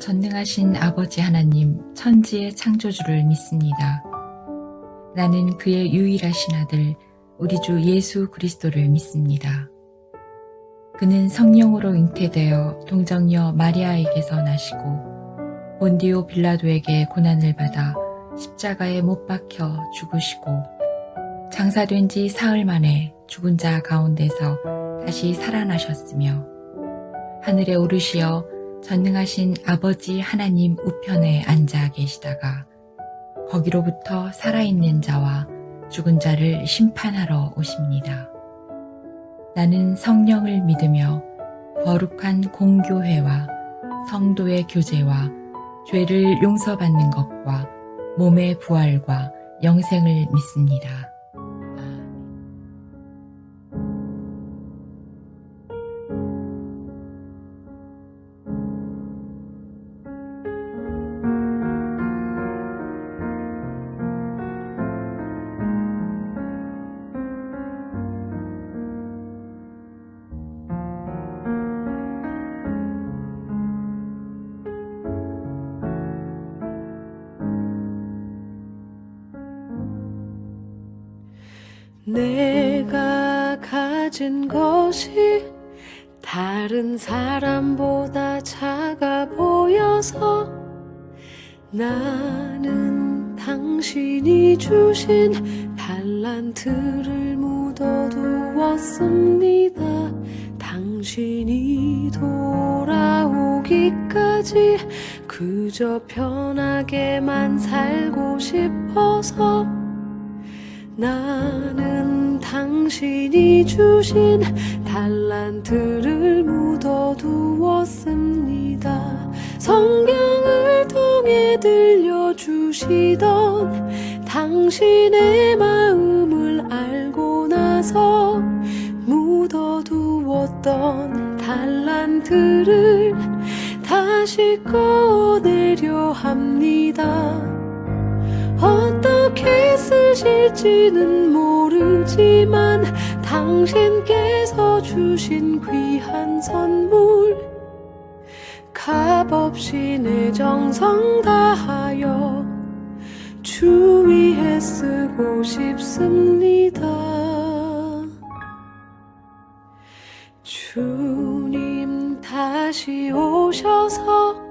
전능하신 아버지 하나님 천지의 창조주를 믿습니다. 나는 그의 유일하신 아들 우리 주 예수 그리스도를 믿습니다. 그는 성령으로 잉태되어 동정녀 마리아에게서 나시고 본디오 빌라도에게 고난을 받아 십자가에 못 박혀 죽으시고 장사된 지 사흘 만에 죽은 자 가운데서 다시 살아나셨으며 하늘에 오르시어 전능하신 아버지 하나님 우편에 앉아 계시다가 거기로부터 살아있는 자와 죽은 자를 심판하러 오십니다. 나는 성령을 믿으며 거룩한 공교회와 성도의 교제와 죄를 용서받는 것과 몸의 부활과 영생을 믿습니다. 내가 가진 것이 다른 사람보다 작아 보여서 나는 당신이 주신 달란트를 묻어두었습니다. 당신이 돌아오기까지 그저 편하게만 살고 싶어서 나는 당신이 주신 달란트를 묻어두었습니다. 성경을 통해 들려주시던 당신의 마음을 알고 나서 묻어두었던 달란트를 다시 꺼내려 합니다. 어떻게 쓰실지는 모르지만 당신께서 주신 귀한 선물 값없이 내 정성 다하여 주 위에 쓰고 싶습니다. 주님 다시 오셔서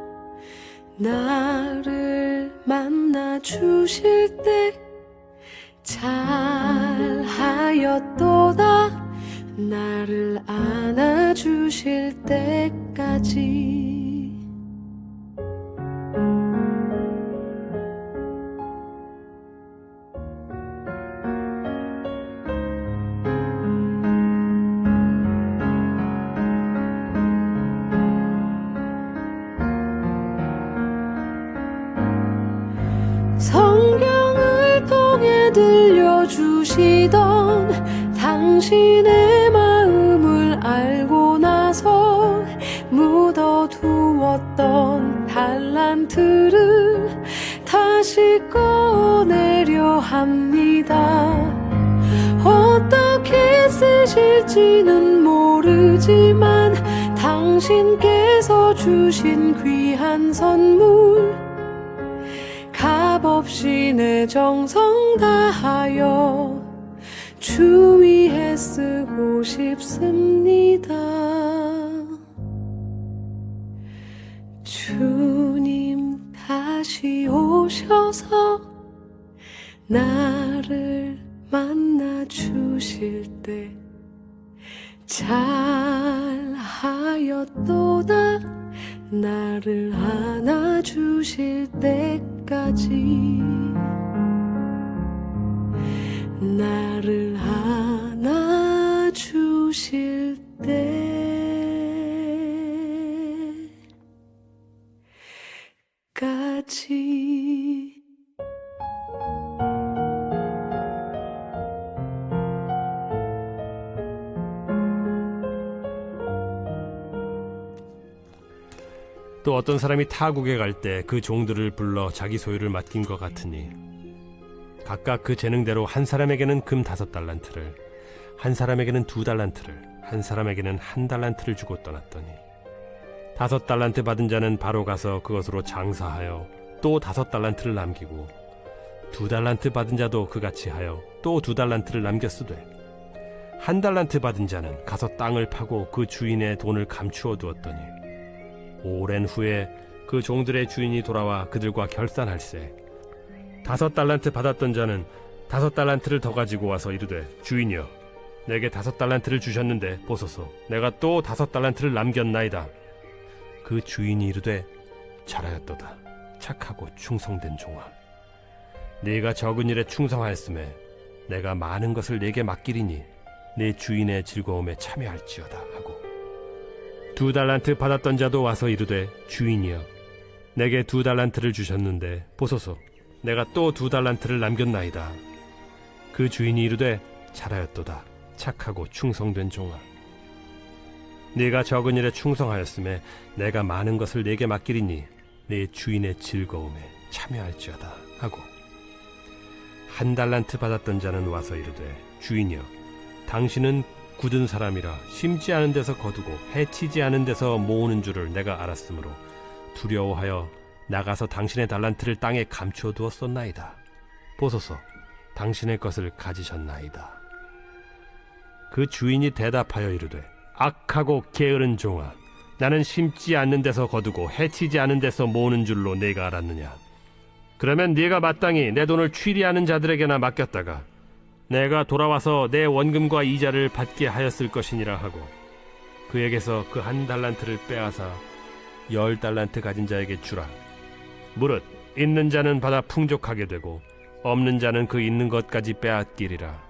나를 만나 주실 때 잘하였도다 나를 안아 주실 때까지 성경을 통해 들려주시던 당신의 마음을 알고 나서 묻어두었던 달란트를 다시 꺼내려 합니다. 어떻게 쓰실지는 모르지만 당신께서 주신 귀한 선물 값없이 내 정성 다하여 주 위에 쓰고 싶습니다. 주님 다시 오셔서 나를 만나 주실 때 잘하였도다 나를 안아 주실 때까지 나를 안아 주실 때까지 또 어떤 사람이 타국에 갈 때 그 종들을 불러 자기 소유를 맡긴 것 같으니 각각 그 재능대로 한 사람에게는 금 5달란트를, 한 사람에게는 2달란트를, 한 사람에게는 1달란트를 주고 떠났더니 5달란트 받은 자는 바로 가서 그것으로 장사하여 또 5달란트를 남기고 2달란트 받은 자도 그같이 하여 또 2달란트를 남겼으되 1달란트 받은 자는 가서 땅을 파고 그 주인의 돈을 감추어 두었더니 오랜 후에 그 종들의 주인이 돌아와 그들과 결산할세 5달란트 받았던 자는 5달란트를 더 가지고 와서 이르되 주인이여 내게 5달란트를 주셨는데 보소서 내가 또 5달란트를 남겼나이다. 그 주인이 이르되 잘하였도다 착하고 충성된 종아 네가 적은 일에 충성하였음에 내가 많은 것을 네게 맡기리니 네 주인의 즐거움에 참여할지어다 하고 2달란트 받았던 자도 와서 이르되 주인이여 내게 2달란트를 주셨는데 보소서 내가 또 2달란트를 남겼나이다. 그 주인이 이르되 잘하였도다 착하고 충성된 종아 네가 적은 일에 충성하였음에 내가 많은 것을 네게 맡기리니 네 주인의 즐거움에 참여할지어다 하고 1달란트 받았던 자는 와서 이르되 주인이여 당신은 굳은 사람이라 심지 않은 데서 거두고 해치지 않은 데서 모으는 줄을 내가 알았으므로 두려워하여 나가서 당신의 달란트를 땅에 감추어 두었었나이다. 보소서 당신의 것을 가지셨나이다. 그 주인이 대답하여 이르되 악하고 게으른 종아 나는 심지 않는 데서 거두고 해치지 않은 데서 모으는 줄로 네가 알았느냐. 그러면 네가 마땅히 내 돈을 취리하는 자들에게나 맡겼다가 내가 돌아와서 내 원금과 이자를 받게 하였을 것이니라 하고 그에게서 그 1달란트를 빼앗아 10달란트 가진 자에게 주라. 무릇 있는 자는 받아 풍족하게 되고 없는 자는 그 있는 것까지 빼앗기리라.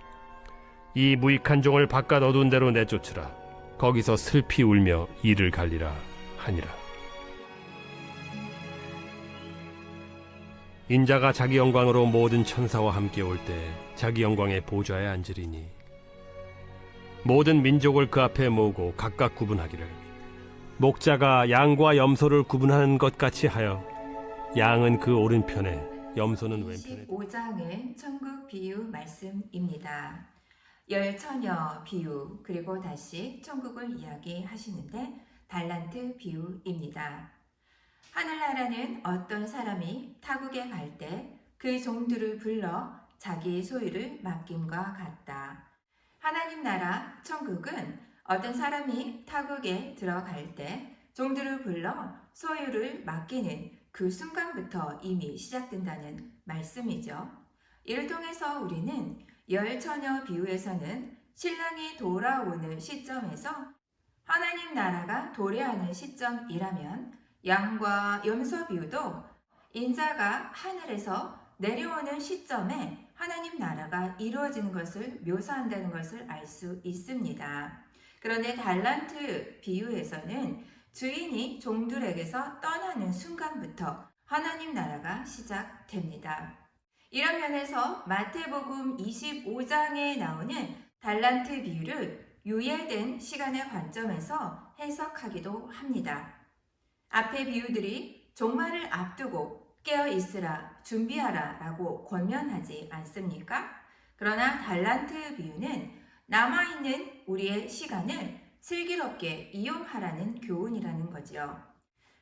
이 무익한 종을 바깥 어두운 데로 내쫓으라. 거기서 슬피 울며 이를 갈리라 하니라. 인자가 자기 영광으로 모든 천사와 함께 올 때 자기 영광의 보좌에 앉으리니 모든 민족을 그 앞에 모으고 각각 구분하기를 목자가 양과 염소를 구분하는 것 같이 하여 양은 그 오른편에 염소는 왼편에 25장의 천국 비유 말씀입니다. 열처녀 비유 그리고 다시 천국을 이야기하시는데 달란트 비유입니다. 하늘나라는 어떤 사람이 타국에 갈 때 그 종들을 불러 자기 소유를 맡김과 같다. 하나님 나라 천국은 어떤 사람이 타국에 들어갈 때 종들을 불러 소유를 맡기는 그 순간부터 이미 시작된다는 말씀이죠. 이를 통해서 우리는 열처녀 비유에서는 신랑이 돌아오는 시점에서 하나님 나라가 도래하는 시점이라면 양과 염소 비유도 인자가 하늘에서 내려오는 시점에 하나님 나라가 이루어지는 것을 묘사한다는 것을 알 수 있습니다. 그런데 달란트 비유에서는 주인이 종들에게서 떠나는 순간부터 하나님 나라가 시작됩니다. 이런 면에서 마태복음 25장에 나오는 달란트 비유를 유예된 시간의 관점에서 해석하기도 합니다. 앞의 비유들이 종말을 앞두고 깨어 있으라, 준비하라 라고 권면하지 않습니까? 그러나 달란트 비유는 남아있는 우리의 시간을 슬기롭게 이용하라는 교훈이라는 거죠.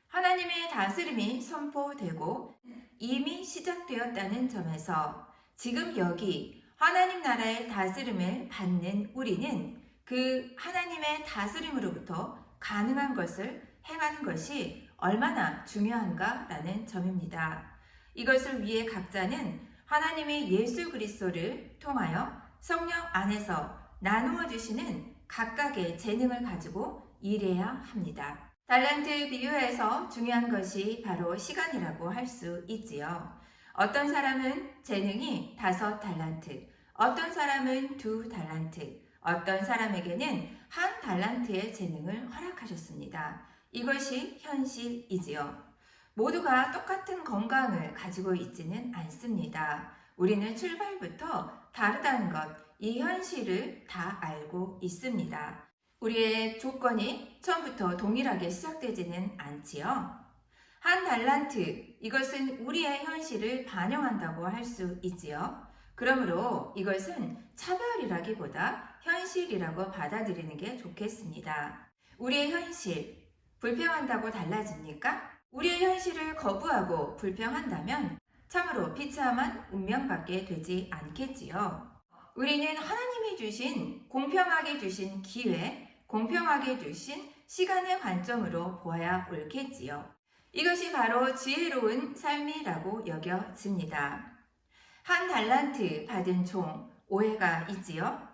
하나님의 다스림이 선포되고 이미 시작되었다는 점에서 지금 여기 하나님 나라의 다스림을 받는 우리는 그 하나님의 다스림으로부터 가능한 것을 행하는 것이 얼마나 중요한가라는 점입니다. 이것을 위해 각자는 하나님의 예수 그리스도를 통하여 성령 안에서 나누어 주시는 각각의 재능을 가지고 일해야 합니다. 달란트 비유에서 중요한 것이 바로 시간이라고 할 수 있지요. 어떤 사람은 재능이 5달란트, 어떤 사람은 2달란트, 어떤 사람에게는 1달란트의 재능을 허락하셨습니다. 이것이 현실이지요. 모두가 똑같은 건강을 가지고 있지는 않습니다. 우리는 출발부터 다르다는 것, 이 현실을 다 알고 있습니다. 우리의 조건이 처음부터 동일하게 시작되지는 않지요. 1달란트, 이것은 우리의 현실을 반영한다고 할 수 있지요. 그러므로 이것은 차별이라기보다 현실이라고 받아들이는 게 좋겠습니다. 우리의 현실, 불평한다고 달라집니까? 우리의 현실을 거부하고 불평한다면 참으로 비참한 운명밖에 되지 않겠지요. 우리는 하나님이 주신 공평하게 주신 기회, 공평하게 주신 시간의 관점으로 보아야 옳겠지요. 이것이 바로 지혜로운 삶이라고 여겨집니다. 한 달란트 받은 종 오해가 있지요?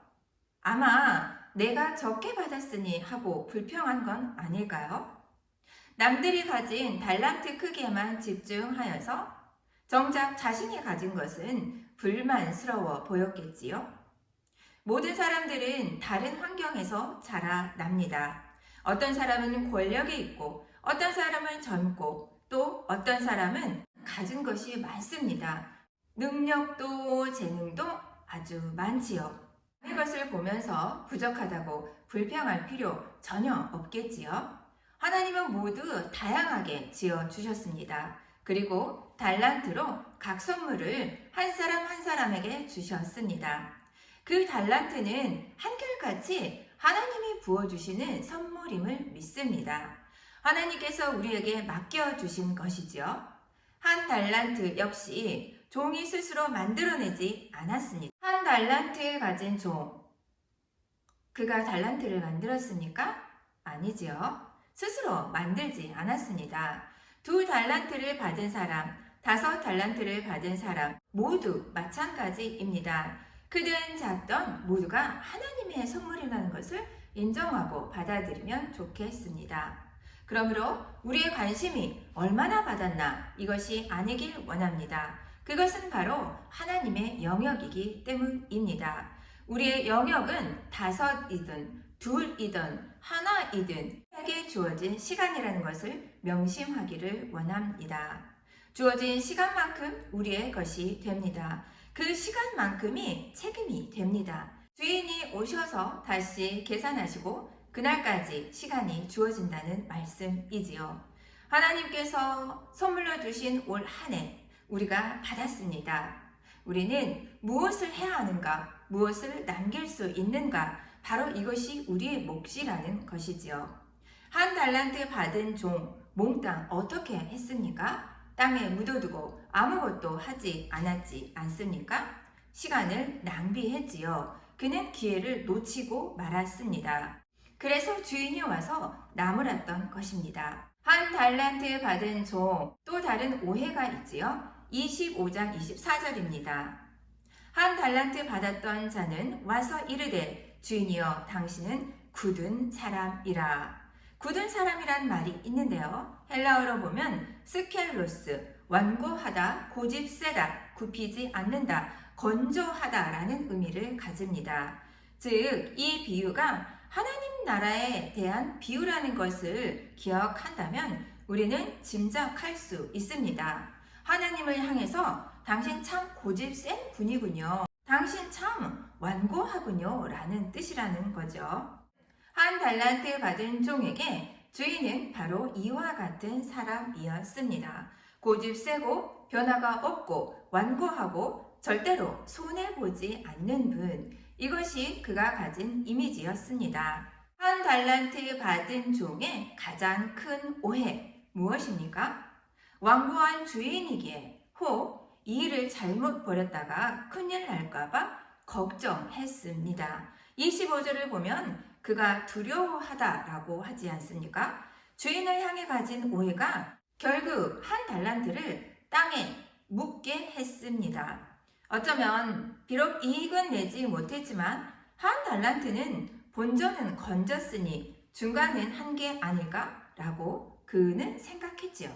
아마 내가 적게 받았으니 하고 불평한 건 아닐까요? 남들이 가진 달란트 크기에만 집중하여서 정작 자신이 가진 것은 불만스러워 보였겠지요? 모든 사람들은 다른 환경에서 자라납니다. 어떤 사람은 권력이 있고, 어떤 사람은 젊고, 또 어떤 사람은 가진 것이 많습니다. 능력도 재능도 아주 많지요. 이것을 보면서 부족하다고 불평할 필요 전혀 없겠지요. 하나님은 모두 다양하게 지어주셨습니다. 그리고 달란트로 각 선물을 한 사람 한 사람에게 주셨습니다. 그 달란트는 한결같이 하나님이 부어주시는 선물임을 믿습니다. 하나님께서 우리에게 맡겨주신 것이죠. 한 달란트 역시 종이 스스로 만들어내지 않았습니다. 한 달란트 가진 종, 그가 달란트를 만들었습니까? 아니지요. 스스로 만들지 않았습니다. 2 달란트를 받은 사람, 5 달란트를 받은 사람 모두 마찬가지입니다. 크든 작던 모두가 하나님의 선물이라는 것을 인정하고 받아들이면 좋겠습니다. 그러므로 우리의 관심이 얼마나 받았나 이것이 아니길 원합니다. 그것은 바로 하나님의 영역이기 때문입니다. 우리의 영역은 5이든 2이든 하나이든 에게 주어진 시간이라는 것을 명심하기를 원합니다. 주어진 시간만큼 우리의 것이 됩니다. 그 시간만큼이 책임이 됩니다. 주인이 오셔서 다시 계산하시고 그날까지 시간이 주어진다는 말씀이지요. 하나님께서 선물로 주신 올 한 해 우리가 받았습니다. 우리는 무엇을 해야 하는가, 무엇을 남길 수 있는가, 바로 이것이 우리의 몫이라는 것이지요. 한 달란트 받은 종 몽땅 어떻게 했습니까? 땅에 묻어두고 아무것도 하지 않았지 않습니까? 시간을 낭비했지요. 그는 기회를 놓치고 말았습니다. 그래서 주인이 와서 나무랐던 것입니다. 한 달란트 받은 종, 또 다른 오해가 있지요. 25장 24절입니다. 한 달란트 받았던 자는 와서 이르되 주인이여 당신은 굳은 사람이라. 굳은 사람이란 말이 있는데요. 헬라어로 보면 스켈로스, 완고하다, 고집 세다, 굽히지 않는다, 건조하다라는 의미를 가집니다. 즉, 이 비유가 하나님 나라에 대한 비유라는 것을 기억한다면 우리는 짐작할 수 있습니다. 하나님을 향해서 당신 참 고집 센 분이군요. 당신 참 완고하군요. 라는 뜻이라는 거죠. 한 달란트 받은 종에게 주인은 바로 이와 같은 사람이었습니다. 고집 세고 변화가 없고 완고하고 절대로 손해보지 않는 분. 이것이 그가 가진 이미지였습니다. 한 달란트 받은 종의 가장 큰 오해 무엇입니까? 완고한 주인이기에 혹 이 일을 잘못 벌였다가 큰일 날까봐 걱정했습니다. 25절을 보면 그가 두려워하다라고 하지 않습니까? 주인을 향해 가진 오해가 결국 한 달란트를 땅에 묻게 했습니다. 어쩌면 비록 이익은 내지 못했지만 한 달란트는 본전은 건졌으니 중간은 한 게 아닐까라고 그는 생각했지요.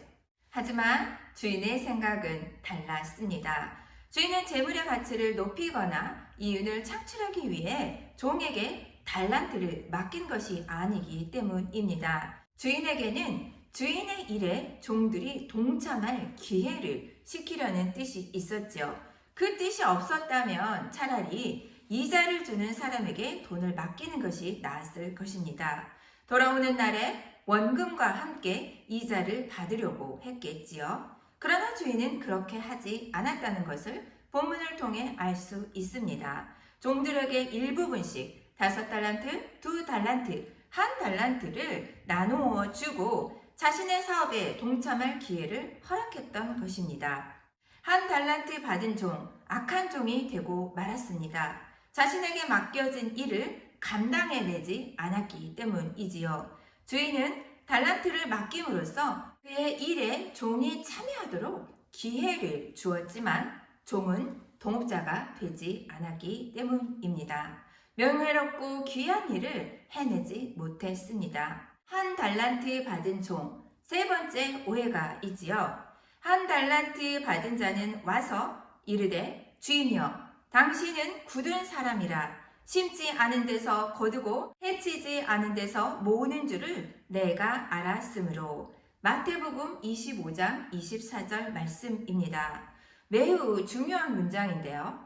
하지만 주인의 생각은 달랐습니다. 주인은 재물의 가치를 높이거나 이윤을 창출하기 위해 종에게 달란트를 맡긴 것이 아니기 때문입니다. 주인에게는 주인의 일에 종들이 동참할 기회를 시키려는 뜻이 있었죠. 그 뜻이 없었다면 차라리 이자를 주는 사람에게 돈을 맡기는 것이 나았을 것입니다. 돌아오는 날에 원금과 함께 이자를 받으려고 했겠지요. 그러나 주인은 그렇게 하지 않았다는 것을 본문을 통해 알 수 있습니다. 종들에게 일부분씩 5달란트, 2달란트, 한 달란트를 나누어 주고 자신의 사업에 동참할 기회를 허락했던 것입니다. 한 달란트 받은 종, 악한 종이 되고 말았습니다. 자신에게 맡겨진 일을 감당해내지 않았기 때문이지요. 주인은 달란트를 맡김으로써 그의 일에 종이 참여하도록 기회를 주었지만 종은 동업자가 되지 않았기 때문입니다. 명예롭고 귀한 일을 해내지 못했습니다. 한 달란트 받은 종, 세 번째 오해가 있지요. 한 달란트 받은 자는 와서 이르되 주인이여 당신은 굳은 사람이라 심지 않은 데서 거두고 해치지 않은 데서 모으는 줄을 내가 알았으므로. 마태복음 25장 24절 말씀입니다. 매우 중요한 문장인데요.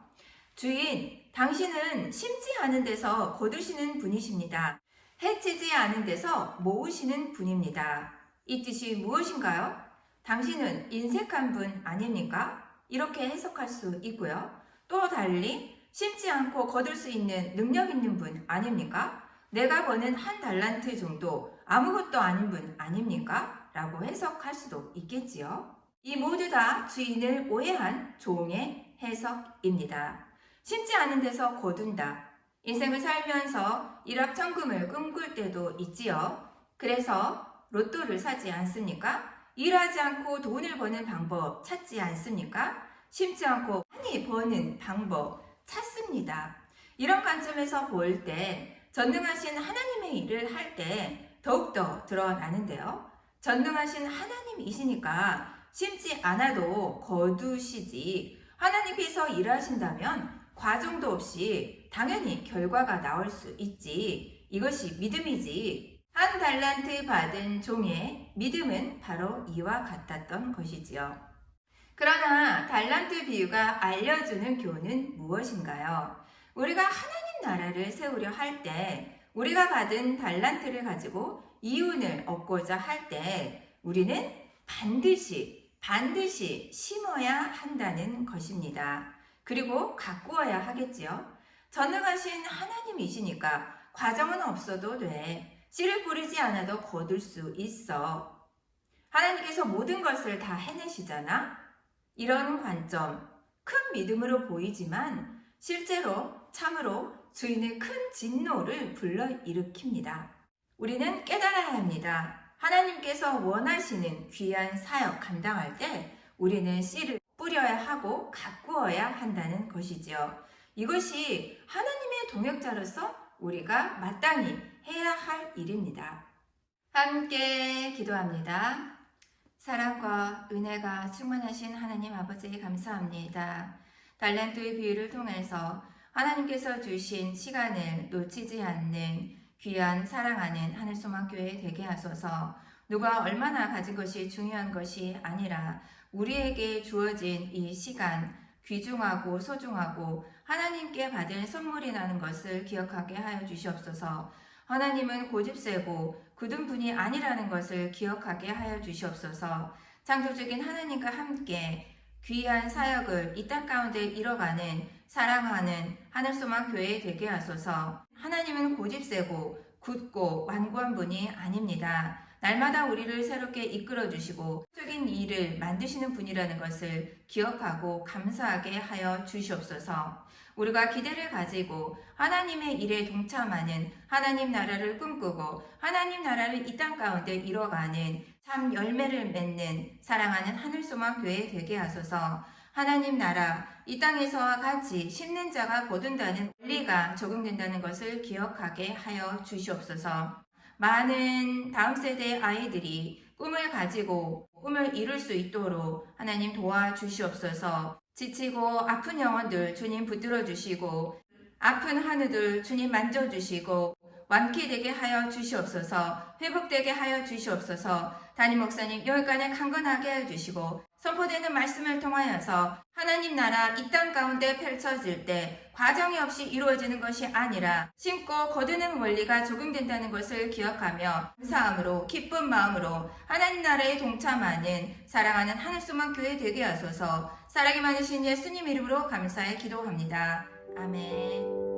주인, 당신은 심지 않은 데서 거두시는 분이십니다. 해치지 않은 데서 모으시는 분입니다. 이 뜻이 무엇인가요? 당신은 인색한 분 아닙니까? 이렇게 해석할 수 있고요. 또 달리 심지 않고 거둘 수 있는 능력 있는 분 아닙니까? 내가 버는 한 달란트 정도 아무것도 아닌 분 아닙니까? 라고 해석할 수도 있겠지요. 이 모두 다 주인을 오해한 종의 해석입니다. 심지 않은 데서 거둔다. 인생을 살면서 일확천금을 꿈꿀 때도 있지요. 그래서 로또를 사지 않습니까? 일하지 않고 돈을 버는 방법 찾지 않습니까? 심지 않고 많이 버는 방법 찾습니다. 이런 관점에서 볼 때 전능하신 하나님의 일을 할 때 더욱더 드러나는데요. 전능하신 하나님이시니까 심지 않아도 거두시지, 하나님께서 일하신다면 과정도 없이 당연히 결과가 나올 수 있지. 이것이 믿음이지. 한 달란트 받은 종의 믿음은 바로 이와 같았던 것이지요. 그러나 달란트 비유가 알려주는 교훈은 무엇인가요? 우리가 하나님 나라를 세우려 할 때, 우리가 받은 달란트를 가지고 이윤을 얻고자 할 때 우리는 반드시 심어야 한다는 것입니다. 그리고 가꾸어야 하겠지요. 전능하신 하나님이시니까 과정은 없어도 돼. 씨를 뿌리지 않아도 거둘 수 있어. 하나님께서 모든 것을 다 해내시잖아. 이런 관점, 큰 믿음으로 보이지만 실제로 참으로 주인의 큰 진노를 불러일으킵니다. 우리는 깨달아야 합니다. 하나님께서 원하시는 귀한 사역 감당할 때 우리는 씨를 뿌려야 하고 가꾸어야 한다는 것이지요. 이것이 하나님의 동역자로서 우리가 마땅히 해야 할 일입니다. 함께 기도합니다. 사랑과 은혜가 충만하신 하나님 아버지 감사합니다. 달란트의 비유를 통해서 하나님께서 주신 시간을 놓치지 않는 귀한 사랑하는 하늘소망교회 되게 하소서. 누가 얼마나 가진 것이 중요한 것이 아니라 우리에게 주어진 이 시간, 귀중하고 소중하고 하나님께 받은 선물이라는 것을 기억하게 하여 주시옵소서. 하나님은 고집세고 굳은 분이 아니라는 것을 기억하게 하여 주시옵소서. 창조적인 하나님과 함께 귀한 사역을 이 땅 가운데 이뤄가는 사랑하는 하늘소망 교회 되게 하소서. 하나님은 고집세고 굳고 완고한 분이 아닙니다. 날마다 우리를 새롭게 이끌어 주시고 적인 일을 만드시는 분이라는 것을 기억하고 감사하게 하여 주시옵소서. 우리가 기대를 가지고 하나님의 일에 동참하는 하나님 나라를 꿈꾸고 하나님 나라를 이 땅 가운데 이뤄가는 참 열매를 맺는 사랑하는 하늘소망 교회 되게 하소서. 하나님 나라 이 땅에서와 같이 심는 자가 거둔다는 원리가 적용된다는 것을 기억하게 하여 주시옵소서. 많은 다음 세대 아이들이 꿈을 가지고 꿈을 이룰 수 있도록 하나님 도와주시옵소서. 지치고 아픈 영혼들 주님 붙들어 주시고 아픈 한우들 주님 만져주시고 완쾌되게 하여 주시옵소서. 회복되게 하여 주시옵소서. 담임 목사님 여기까지 강건하게 해주시고 선포되는 말씀을 통하여서 하나님 나라 이 땅 가운데 펼쳐질 때 과정이 없이 이루어지는 것이 아니라 심고 거두는 원리가 적용된다는 것을 기억하며 감사함으로 기쁜 마음으로 하나님 나라에 동참하는 사랑하는 하늘소망 교회 되게 하소서. 사랑이 많으신 예수님 이름으로 감사해 기도합니다. 아멘.